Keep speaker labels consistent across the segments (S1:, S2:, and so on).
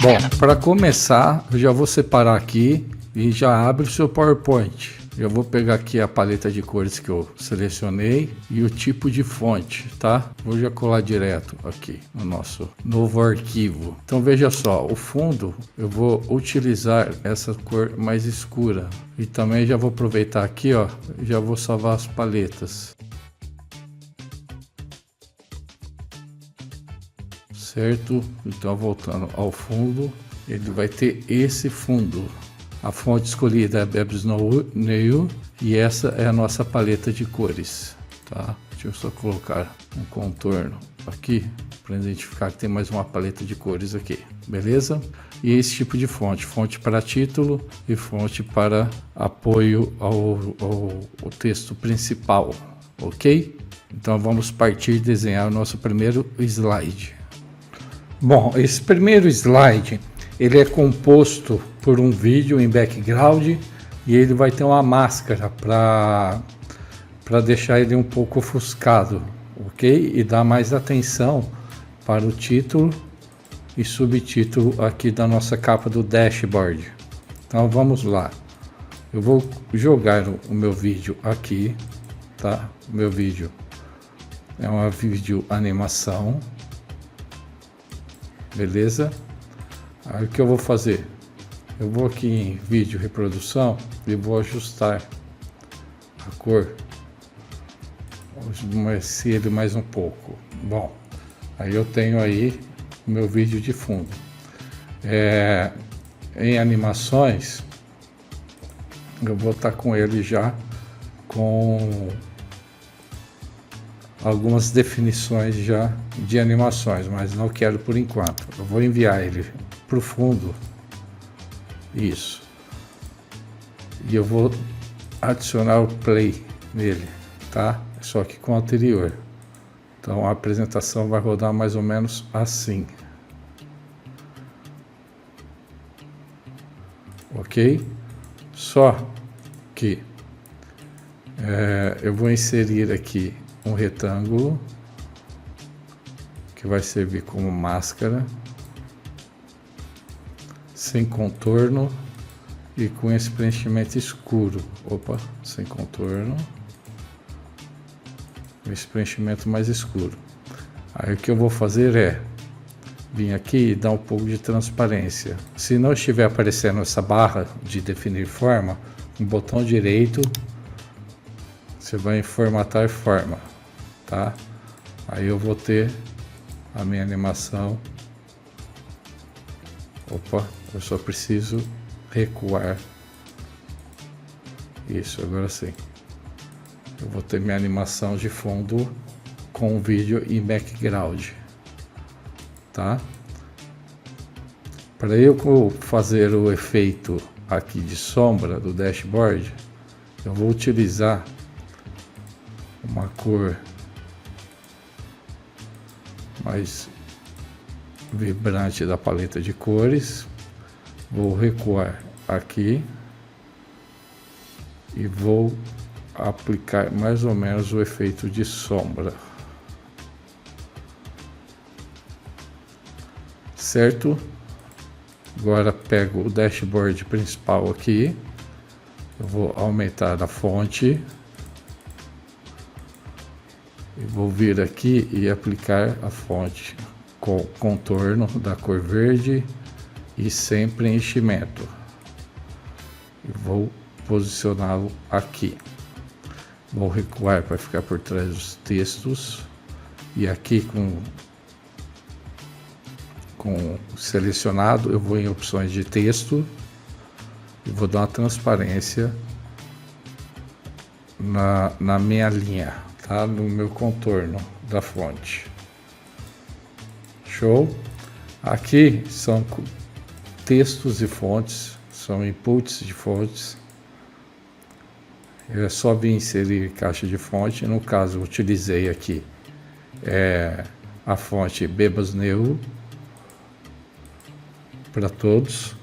S1: Bom, para começar, eu já vou separar aqui e já abre o seu PowerPoint. Eu vou pegar aqui a paleta de cores que eu selecionei e o tipo de fonte, tá? Vou já colar direto aqui no nosso novo arquivo. Então veja só, o fundo eu vou utilizar essa cor mais escura e também já vou aproveitar aqui, ó, já vou salvar as paletas. Certo? Então voltando ao fundo, ele vai ter esse fundo. A fonte escolhida é a Bebs Nail e essa é a nossa paleta de cores, tá? Deixa eu só colocar um contorno aqui para identificar que tem mais uma paleta de cores aqui, beleza? E esse tipo de fonte, fonte para título e fonte para apoio ao texto principal, ok? Então vamos partir e desenhar o nosso primeiro slide. Bom, esse primeiro slide, ele é composto por um vídeo em background e ele vai ter uma máscara para deixar ele um pouco ofuscado, ok? E dar mais atenção para o título e subtítulo aqui da nossa capa do dashboard. Então vamos lá. Eu vou jogar o meu vídeo aqui, tá? O meu vídeo é uma vídeo animação. Beleza? Aí o que eu vou fazer? Eu vou aqui em vídeo reprodução e vou ajustar a cor, escurecer ele mais um pouco. Bom, aí eu tenho aí o meu vídeo de fundo. Em animações, eu vou estar com ele já com algumas definições já de animações, mas não quero por enquanto. Eu vou enviar ele para o fundo, isso, e eu vou adicionar o play nele, tá? Só que com o anterior. Então a apresentação vai rodar mais ou menos assim, ok? Só que eu vou inserir aqui um retângulo que vai servir como máscara, sem contorno e com esse preenchimento escuro. Opa, sem contorno, esse preenchimento mais escuro. Aí o que eu vou fazer é vir aqui e dar um pouco de transparência. Se não estiver aparecendo essa barra de definir forma, no botão direito você vai em formatar forma, tá? Aí eu vou ter a minha animação. Opa, eu só preciso recuar. Isso, agora sim. Eu vou ter minha animação de fundo com o vídeo em background, tá? Para eu fazer o efeito aqui de sombra do dashboard, eu vou utilizar uma cor mais vibrante da paleta de cores. Vou recuar aqui e vou aplicar mais ou menos o efeito de sombra, certo? Agora pego o dashboard principal aqui, eu vou aumentar a fonte e vou vir aqui e aplicar a fonte com contorno da cor verde e sem preenchimento. E vou posicioná-lo aqui. Vou recuar para ficar por trás dos textos e aqui com selecionado eu vou em opções de texto e vou dar uma transparência na minha linha, tá? No meu contorno da fonte. Show? Aqui são textos e fontes, são inputs de fontes. É só vir inserir caixa de fonte. No caso, eu utilizei aqui a fonte Bebas Nail para todos,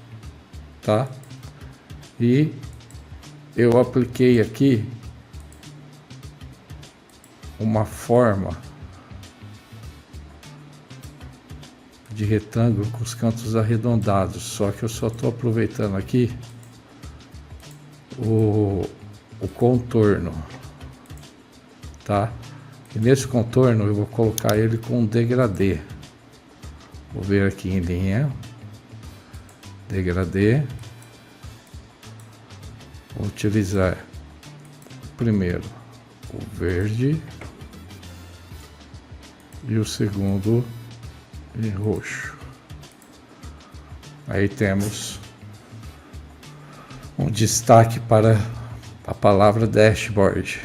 S1: tá? E eu apliquei aqui uma forma de retângulo com os cantos arredondados, só que eu só estou aproveitando aqui o contorno, tá? E nesse contorno eu vou colocar ele com um degradê. Vou ver aqui em linha, degradê. Vou utilizar primeiro o verde e o segundo em roxo. Aí temos um destaque para a palavra dashboard,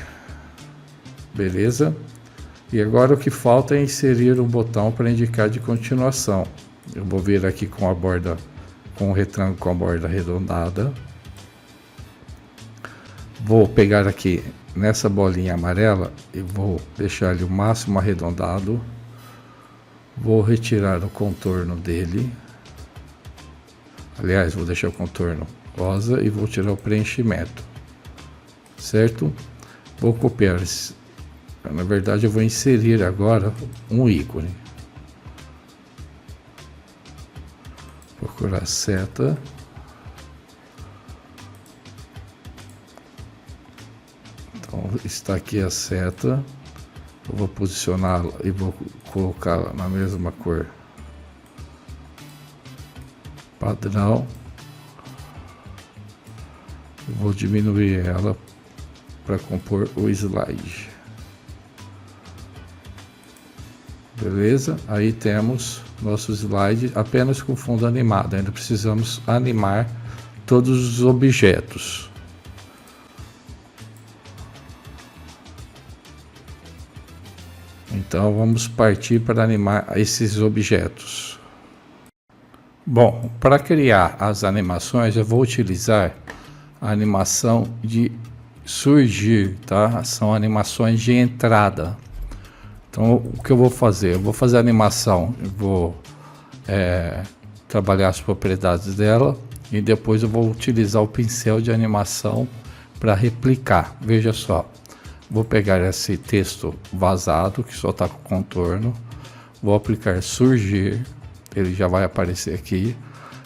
S1: beleza? E agora o que falta é inserir um botão para indicar de continuação. Eu vou vir aqui com a borda, com o retângulo com a borda arredondada. Vou pegar aqui nessa bolinha amarela e vou deixar ele o máximo arredondado. Vou retirar o contorno dele. Aliás, vou deixar o contorno rosa e vou tirar o preenchimento, certo? Vou copiar esse. Na verdade, eu vou inserir agora um ícone. Procurar a seta. Então, está aqui a seta. Eu vou posicioná-la e vou colocá-la na mesma cor padrão. Eu vou diminuir ela para compor o slide. Beleza? Aí temos nosso slide apenas com fundo animado. Ainda precisamos animar todos os objetos. Então vamos partir para animar esses objetos. Bom, para criar as animações eu vou utilizar a animação de surgir, tá? São animações de entrada. Então o que eu vou fazer? Eu vou fazer a animação, eu vou trabalhar as propriedades dela e depois eu vou utilizar o pincel de animação para replicar. Veja só. Vou pegar esse texto vazado, que só está com contorno. Vou aplicar surgir. Ele já vai aparecer aqui.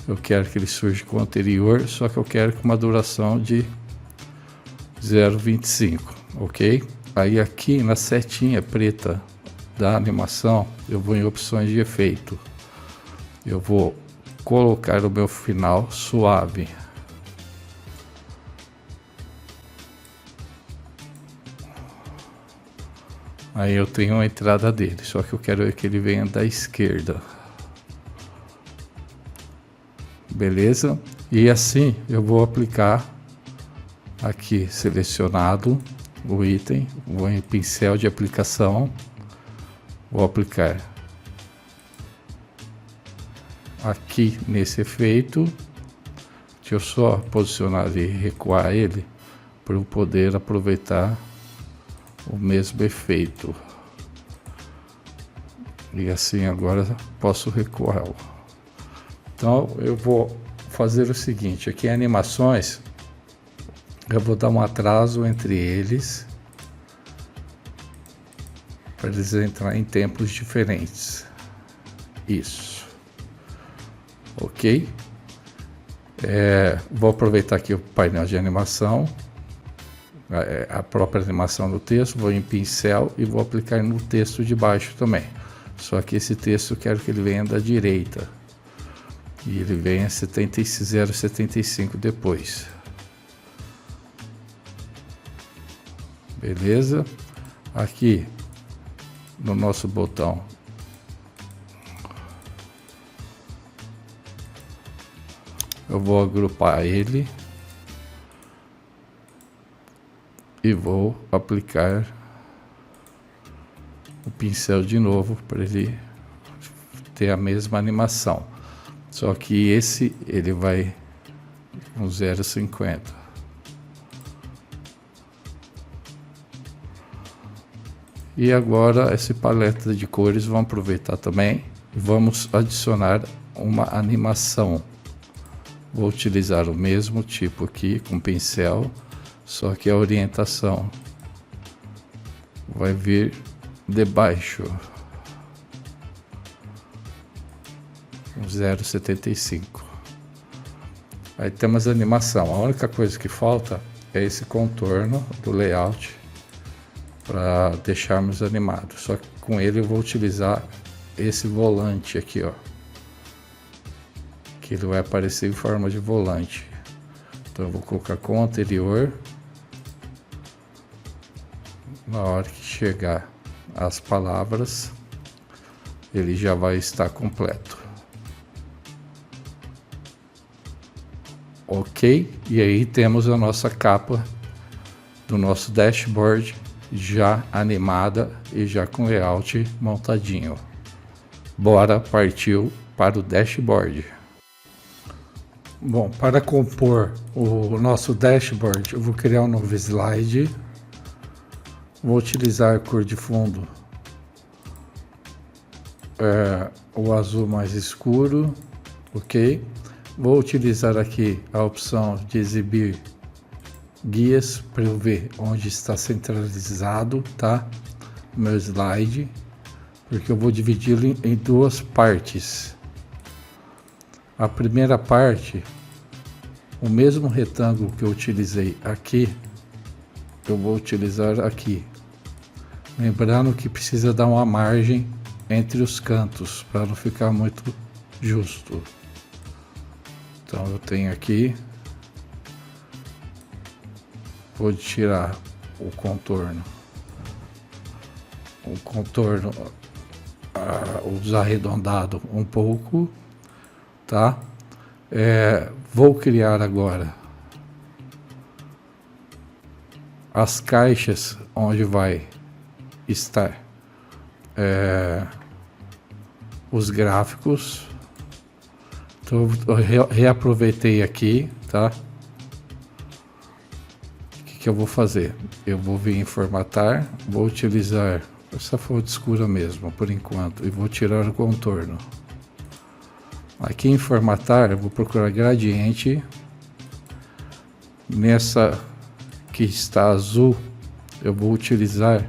S1: Eu quero que ele surja com o anterior, só que eu quero com uma duração de 0,25, ok? Aí aqui na setinha preta da animação, eu vou em opções de efeito. Eu vou colocar o meu final suave. Aí eu tenho a entrada dele, só que eu quero que ele venha da esquerda. Beleza? E assim eu vou aplicar aqui selecionado o item, vou em pincel de aplicação, vou aplicar aqui nesse efeito. Deixa eu só posicionar e recuar ele para eu poder aproveitar o mesmo efeito. E assim agora posso recuá-lo. Então eu vou fazer o seguinte, aqui em animações eu vou dar um atraso entre eles para eles entrarem em tempos diferentes. Isso. Ok? Vou aproveitar aqui o painel de animação, a própria animação do texto, vou em pincel e vou aplicar no texto de baixo também. Só que esse texto eu quero que ele venha da direita e ele venha 0,75 depois. Beleza? Aqui no nosso botão eu vou agrupar ele e vou aplicar o pincel de novo para ele ter a mesma animação, só que esse ele vai com 0,50. E agora essa paleta de cores vamos aproveitar também e vamos adicionar uma animação. Vou utilizar o mesmo tipo aqui com pincel, só que a orientação vai vir de baixo. um 0,75. Aí temos a animação. A única coisa que falta é esse contorno do layout para deixarmos animado. Só que com ele eu vou utilizar esse volante aqui, ó, que ele vai aparecer em forma de volante. Então eu vou colocar com o anterior. Na hora que chegar as palavras, ele já vai estar completo. Ok? E aí temos a nossa capa do nosso dashboard já animada e já com layout montadinho. Bora partiu para o dashboard. Bom, para compor o nosso dashboard, eu vou criar um novo slide. Vou utilizar a cor de fundo o azul mais escuro, ok? Vou utilizar aqui a opção de exibir guias para eu ver onde está centralizado, tá? O meu slide, porque eu vou dividi-lo em duas partes. A primeira parte, o mesmo retângulo que eu utilizei aqui, eu vou utilizar aqui. Lembrando que precisa dar uma margem entre os cantos para não ficar muito justo. Então eu tenho aqui, vou tirar o contorno desarredondado um pouco, tá? Vou criar agora as caixas onde vai estar os gráficos. Então eu reaproveitei aqui, tá? O que eu vou fazer? Eu vou vir em formatar, vou utilizar essa fonte escura mesmo por enquanto e vou tirar o contorno. Aqui em formatar eu vou procurar gradiente. Nessa que está azul eu vou utilizar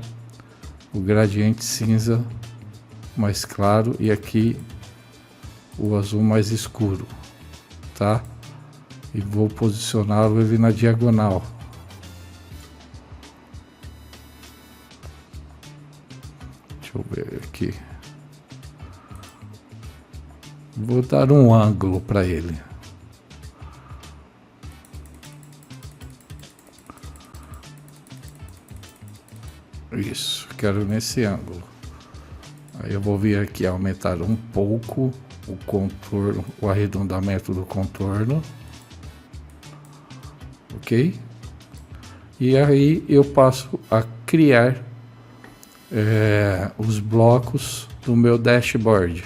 S1: o gradiente cinza mais claro e aqui o azul mais escuro, tá? E vou posicioná-lo ele na diagonal. Deixa eu ver aqui. Vou dar um ângulo para ele. Isso, quero nesse ângulo. Aí eu vou vir aqui aumentar um pouco o contorno, o arredondamento do contorno, ok? E aí eu passo a criar os blocos do meu dashboard.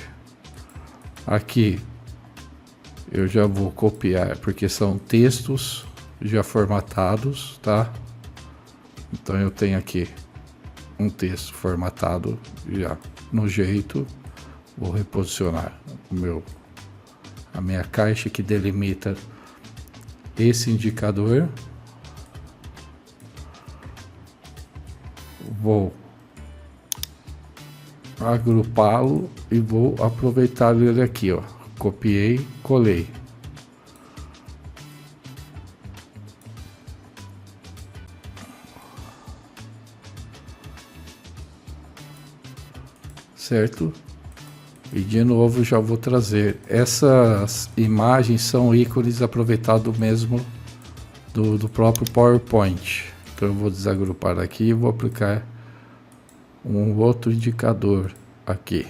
S1: Aqui eu já vou copiar porque são textos já formatados, tá? Então eu tenho aqui um texto formatado já no jeito. Vou reposicionar a minha caixa que delimita esse indicador. Vou agrupá-lo e vou aproveitar ele aqui, ó. Copiei, colei. Certo? E de novo já vou trazer. Essas imagens são ícones aproveitados mesmo do próprio PowerPoint. Então eu vou desagrupar aqui e vou aplicar um outro indicador aqui.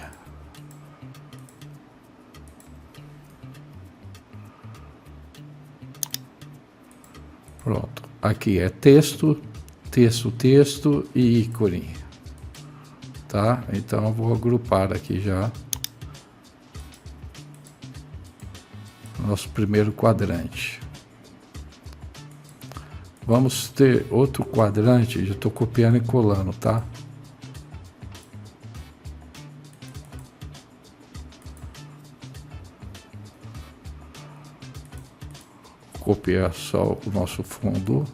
S1: Pronto. Aqui é texto, texto, texto e ícone. Tá? Então eu vou agrupar aqui já nosso primeiro quadrante. Vamos ter outro quadrante, já estou copiando e colando, tá? Copiar só o nosso fundo.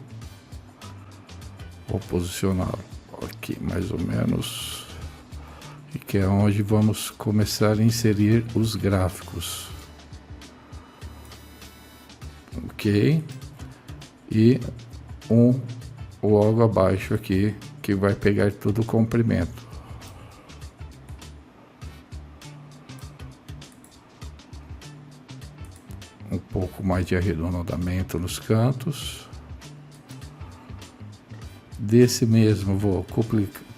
S1: Vou posicionar aqui mais ou menos. E que é onde vamos começar a inserir os gráficos. ok, e um logo abaixo aqui que vai pegar todo o comprimento. Um pouco mais de arredondamento nos cantos. Desse mesmo vou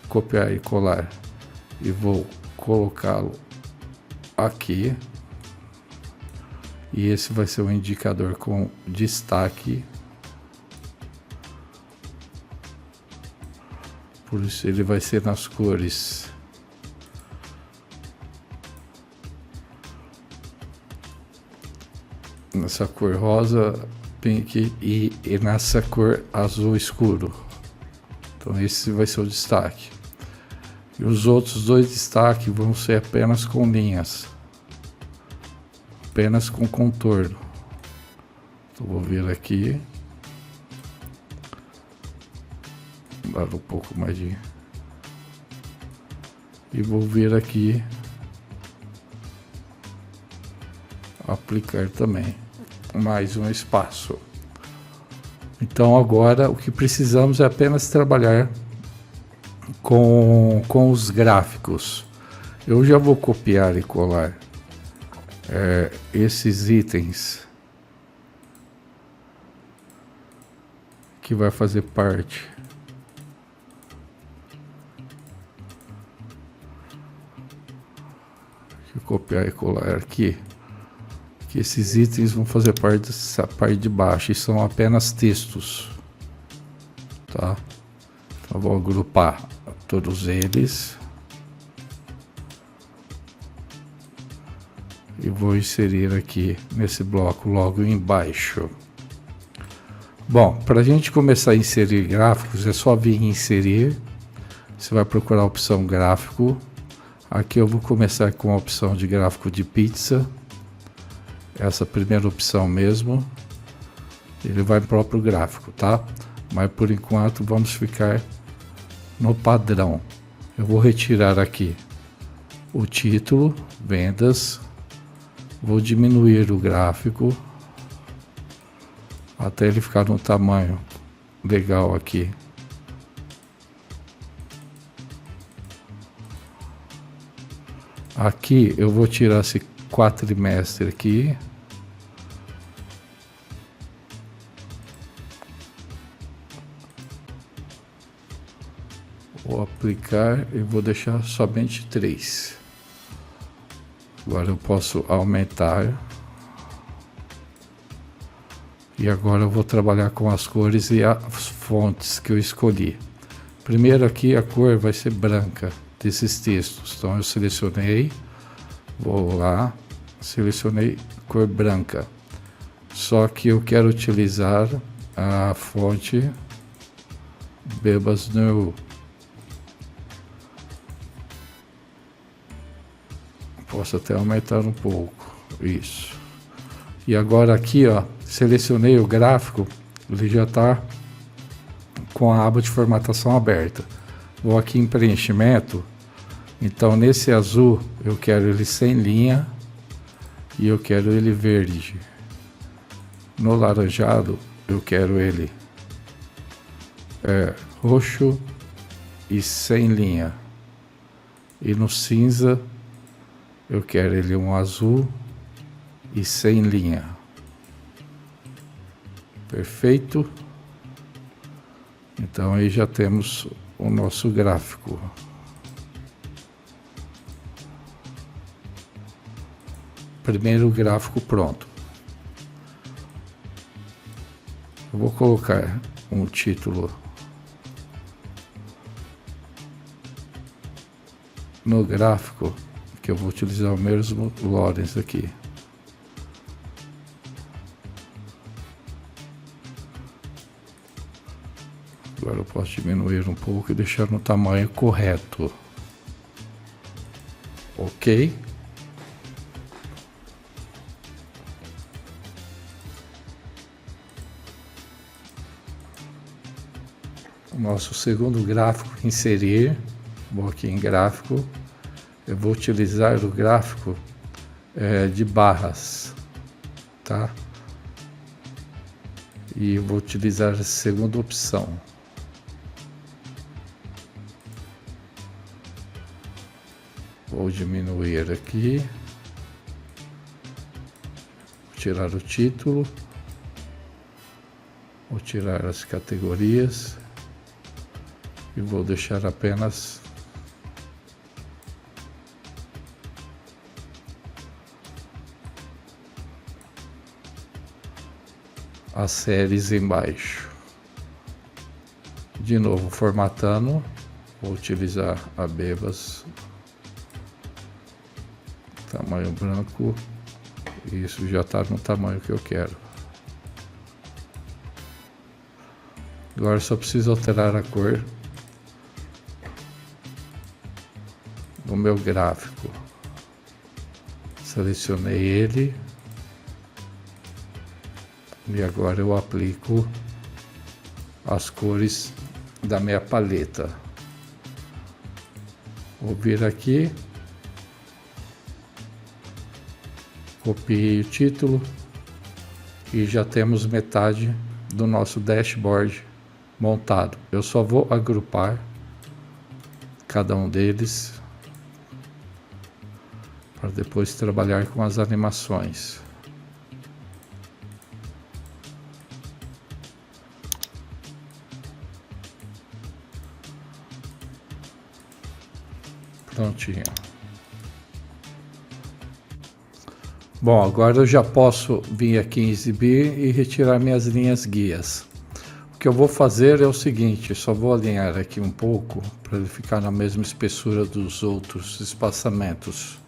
S1: copiar e colar e vou colocá-lo aqui. E esse vai ser um indicador com destaque. Por isso ele vai ser nas cores nessa cor rosa, pink e nessa cor azul escuro. Então esse vai ser o destaque. E os outros dois destaques vão ser apenas com linhas, apenas com contorno. Então vou vir aqui, dar um pouco mais de, e vou vir aqui aplicar também mais um espaço. Então agora o que precisamos é apenas trabalhar com os gráficos. Eu já vou copiar e colar esses itens que vai fazer parte copiar e colar aqui, que esses itens vão fazer parte dessa parte de baixo e são apenas textos, tá? Então vou agrupar todos eles e vou inserir aqui nesse bloco logo embaixo. Bom, para a gente começar a inserir gráficos é só vir em inserir, você vai procurar a opção gráfico. Aqui eu vou começar com a opção de gráfico de pizza, essa primeira opção mesmo, ele vai no próprio gráfico, tá? Mas por enquanto vamos ficar no padrão. Eu vou retirar aqui o título, vendas, vou diminuir o gráfico até ele ficar no tamanho legal aqui. Aqui eu vou tirar esse quadrimestre aqui. Vou aplicar e vou deixar somente 3. Agora eu posso aumentar. E agora eu vou trabalhar com as cores e as fontes que eu escolhi. Primeiro aqui a cor vai ser branca desses textos, então eu selecionei, vou lá, selecionei cor branca, só que eu quero utilizar a fonte Bebas Neue. Posso até aumentar um pouco, isso. E agora aqui, ó, selecionei o gráfico, ele já está com a aba de formatação aberta. Vou aqui em preenchimento. Então nesse azul eu quero ele sem linha e eu quero ele verde. No laranjado eu quero ele roxo e sem linha. E no cinza eu quero ele um azul e sem linha. Perfeito. Então aí já temos o nosso gráfico. Primeiro gráfico pronto. Eu vou colocar um título no gráfico, que eu vou utilizar o mesmo Lawrence aqui. Agora eu posso diminuir um pouco e deixar no tamanho correto. Ok? O nosso segundo gráfico, inserir. Vou aqui em gráfico. Eu vou utilizar o gráfico de barras, tá? E eu vou utilizar a segunda opção. Vou diminuir aqui, vou tirar o título, vou tirar as categorias e vou deixar apenas as séries embaixo. De novo formatando, vou utilizar a Bebas tamanho branco, isso já está no tamanho que eu quero. Agora só preciso alterar a cor do meu gráfico. Selecionei ele e agora eu aplico as cores da minha paleta. Vou vir aqui, copiei o título e já temos metade do nosso dashboard montado. Eu só vou agrupar cada um deles para depois trabalhar com as animações. Prontinho. Bom, agora eu já posso vir aqui em exibir e retirar minhas linhas guias. O que eu vou fazer é o seguinte, só vou alinhar aqui um pouco para ele ficar na mesma espessura dos outros espaçamentos.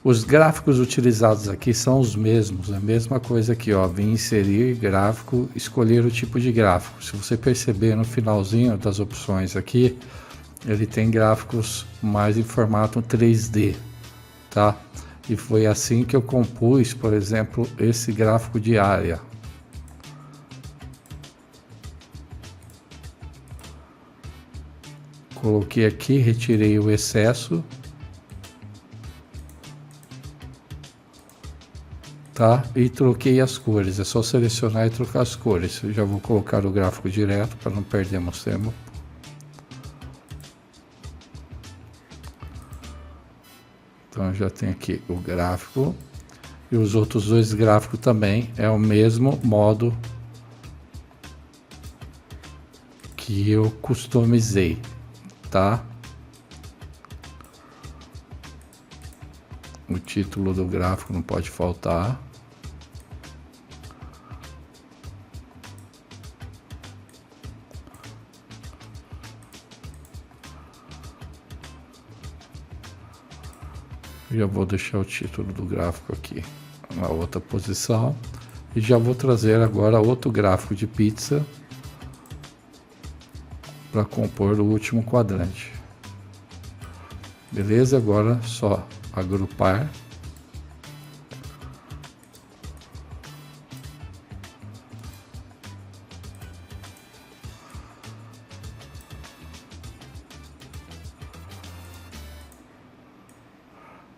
S1: Os gráficos utilizados aqui são os mesmos, a mesma coisa aqui, ó, vim inserir gráfico, escolher o tipo de gráfico. Se você perceber no finalzinho das opções aqui, ele tem gráficos mais em formato 3D, tá? E foi assim que eu compus, por exemplo, esse gráfico de área. Coloquei aqui, retirei o excesso, tá? E troquei as cores, é só selecionar e trocar as cores. Eu já vou colocar o gráfico direto para não perdermos tempo. Então já tem aqui o gráfico e os outros dois gráficos também é o mesmo modo que eu customizei, tá? O título do gráfico não pode faltar. Já vou deixar o título do gráfico aqui na outra posição e já vou trazer agora outro gráfico de pizza para compor o último quadrante. Beleza? Agora só agrupar.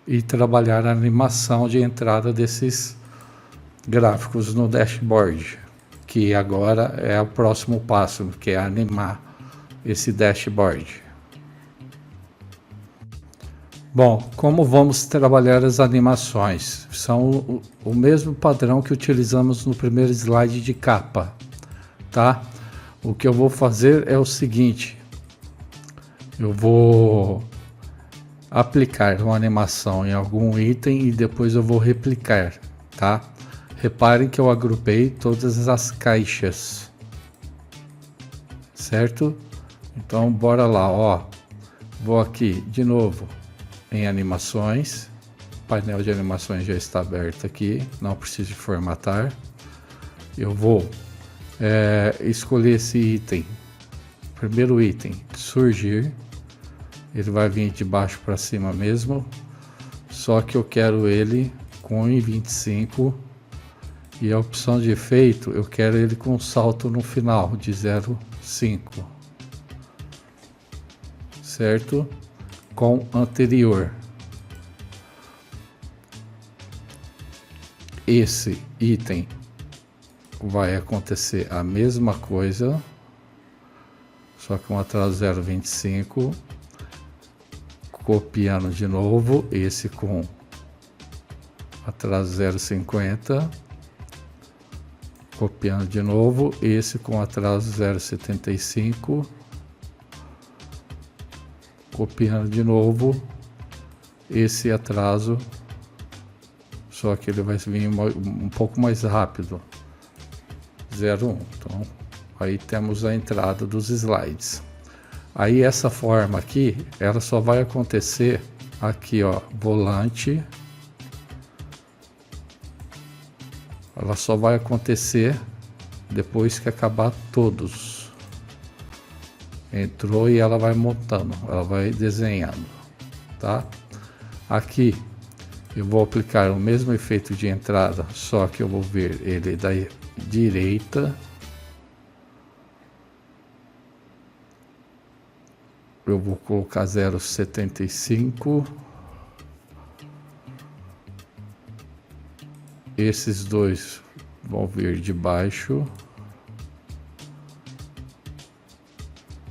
S1: E trabalhar a animação de entrada desses gráficos no dashboard, que agora é o próximo passo, que é animar esse dashboard. Bom, como vamos trabalhar as animações? São o mesmo padrão que utilizamos no primeiro slide de capa, tá? O que eu vou fazer é o seguinte, eu vou aplicar uma animação em algum item e depois eu vou replicar, tá? Reparem que eu agrupei todas as caixas, certo? Então bora lá, ó. Vou aqui de novo em animações, o painel de animações já está aberto aqui, não preciso formatar. Eu vou escolher esse item, primeiro item, surgir. Ele vai vir de baixo para cima mesmo, só que eu quero ele com 1,25 e a opção de efeito eu quero ele com salto no final de 0,5, certo? Com anterior. Esse item vai acontecer a mesma coisa, só com atraso 0,25, copiando de novo esse com atraso 0,50, copiando de novo esse com atraso 0,75, copiando de novo esse atraso, só que ele vai vir um pouco mais rápido, 0,1. Então aí temos a entrada dos slides. Aí essa forma aqui, ela só vai acontecer aqui, ó, volante. Ela só vai acontecer depois que acabar todos. Entrou e ela vai montando, ela vai desenhando, tá? Aqui eu vou aplicar o mesmo efeito de entrada, só que eu vou ver ele da direita. Eu vou colocar 0,75. Esses dois vão vir de baixo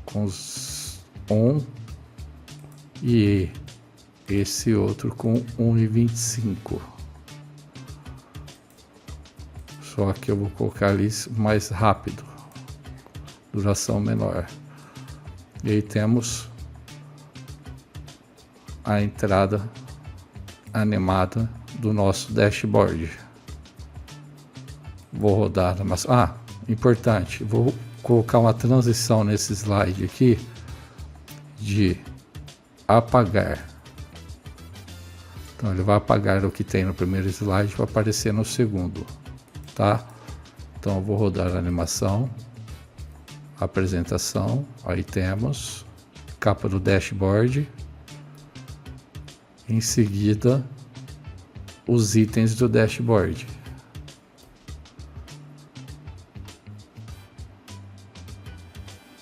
S1: com os 1 e esse outro com 1,25. Só que eu vou colocar ali mais rápido, duração menor. E aí temos a entrada animada do nosso dashboard. Vou rodar, mas importante, vou colocar uma transição nesse slide aqui de apagar. Então ele vai apagar o que tem no primeiro slide para aparecer no segundo, tá? Então eu vou rodar a animação, apresentação, aí temos capa do dashboard, em seguida os itens do dashboard.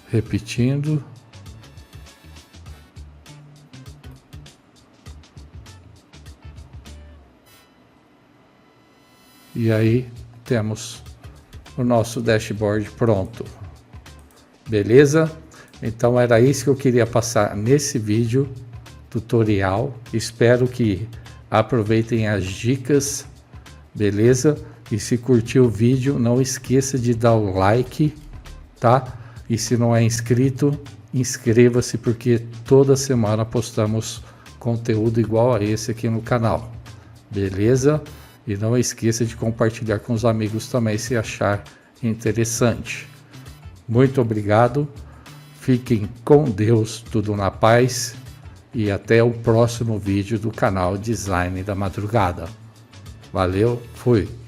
S1: Repetindo. E aí temos o nosso dashboard pronto. Beleza? Então era isso que eu queria passar nesse vídeo tutorial. Espero que aproveitem as dicas, beleza? E se curtiu o vídeo, não esqueça de dar o like, tá? E se não é inscrito, inscreva-se, porque toda semana postamos conteúdo igual a esse aqui no canal, beleza? E não esqueça de compartilhar com os amigos também se achar interessante. Muito obrigado, fiquem com Deus, tudo na paz, e até o próximo vídeo do canal Design da Madrugada. Valeu, fui!